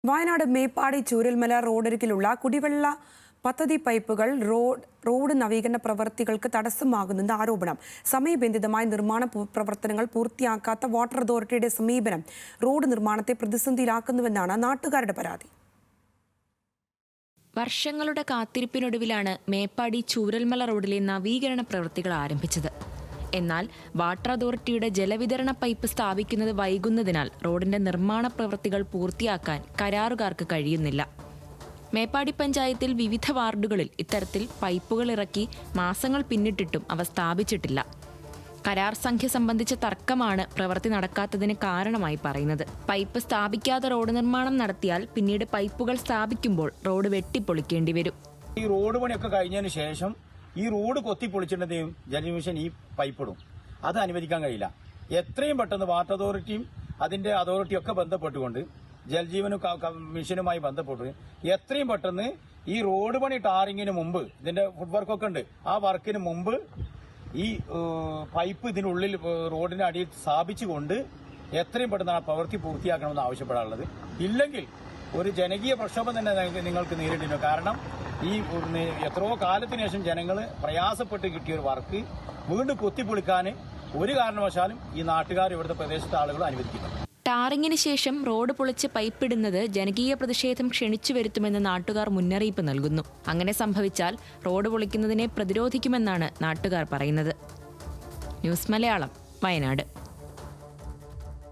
വയനാട് മേപ്പാടി ചൂരൽമല റോഡരികിലുള്ള കുടിവെള്ള പദ്ധതി പൈപ്പുകൾ റോഡ് നവീകരണ പ്രവൃത്തികൾക്ക് തടസ്സമാകുന്നെന്ന് ആരോപണം. സമയബന്ധിതമായി നിർമ്മാണ പ്രവർത്തനങ്ങൾ പൂർത്തിയാക്കാത്ത വാട്ടർ അതോറിറ്റിയുടെ സമീപനം റോഡ് നിർമ്മാണത്തെ പ്രതിസന്ധിയിലാക്കുന്നുവെന്നാണ് നാട്ടുകാരുടെ പരാതി. വർഷങ്ങളുടെ കാത്തിരിപ്പിനൊടുവിലാണ് മേപ്പാടി ചൂരൽമല റോഡിലെ നവീകരണ പ്രവൃത്തികൾ ആരംഭിച്ചത്. എന്നാൽ വാട്ടർ അതോറിറ്റിയുടെ ജലവിതരണ പൈപ്പ് സ്ഥാപിക്കുന്നത് വൈകുന്നതിനാൽ റോഡിന്റെ നിർമ്മാണ പ്രവൃത്തികൾ പൂർത്തിയാക്കാൻ കരാറുകാർക്ക് കഴിയുന്നില്ല. മേപ്പാടി പഞ്ചായത്തിൽ വിവിധ വാർഡുകളിൽ ഇത്തരത്തിൽ പൈപ്പുകൾ ഇറക്കി മാസങ്ങൾ പിന്നിട്ടിട്ടും അവ സ്ഥാപിച്ചിട്ടില്ല. കരാർ സംഖ്യ സംബന്ധിച്ച തർക്കമാണ് പ്രവൃത്തി നടക്കാത്തതിന് കാരണമായി പറയുന്നത്. പൈപ്പ് സ്ഥാപിക്കാതെ റോഡ് നിർമ്മാണം നടത്തിയാൽ പിന്നീട് പൈപ്പുകൾ സ്ഥാപിക്കുമ്പോൾ റോഡ് വെട്ടിപ്പൊളിക്കേണ്ടി വരും. ഈ റോഡ് പണിയൊക്കെ കഴിഞ്ഞതിന് ശേഷം ഈ റോഡ് കൊത്തിപ്പൊളിച്ചിട്ടുണ്ടെങ്കിൽ ജലമിഷൻ ഈ പൈപ്പിടും. അത് അനുവദിക്കാൻ കഴിയില്ല. എത്രയും പെട്ടെന്ന് വാട്ടർ അതോറിറ്റിയും അതിന്റെ അതോറിറ്റിയും ഒക്കെ ബന്ധപ്പെട്ടുകൊണ്ട് ജലജീവനും മിഷനുമായി ബന്ധപ്പെട്ട് എത്രയും പെട്ടെന്ന് ഈ റോഡ് പണി ടാറിങ്ങിന് മുമ്പ്, ഇതിന്റെ ഫുഡ് വർക്കൊക്കെ ഉണ്ട്, ആ വർക്കിന് മുമ്പ് ഈ പൈപ്പ് ഇതിനുള്ളിൽ റോഡിന്റെ അടിയിൽ സ്ഥാപിച്ചുകൊണ്ട് എത്രയും പെട്ടെന്ന് ആ പ്രവൃത്തി പൂർത്തിയാക്കണമെന്ന് ആവശ്യപ്പെടാനുള്ളത്. ഇല്ലെങ്കിൽ ഒരു ജനകീയ പ്രക്ഷോഭം തന്നെ നിങ്ങൾക്ക് നേരിട്ടിരുന്നു. കാരണം ഈ എത്രയോ കാലത്തിന് ശേഷം ജനങ്ങൾ പ്രയാസപ്പെട്ട് കിട്ടിയ ഒരു വർക്ക് വീണ്ടും കൊത്തിപ്പൊളിക്കാൻ ഒരു കാരണവശാലും ഈ നാട്ടുകാർ, ഇവിടുത്തെ പ്രദേശത്തെ ആളുകൾ അനുവദിക്കുന്നു. ടാറിങ്ങിന് ശേഷം റോഡ് പൊളിച്ച് പൈപ്പിടുന്നത് ജനകീയ പ്രതിഷേധം ക്ഷണിച്ചു വരുത്തുമെന്ന് നാട്ടുകാർ മുന്നറിയിപ്പ് നൽകുന്നു. അങ്ങനെ സംഭവിച്ചാൽ റോഡ് പൊളിക്കുന്നതിനെ പ്രതിരോധിക്കുമെന്നാണ് നാട്ടുകാർ പറയുന്നത്. ന്യൂസ് മലയാളം, വയനാട്.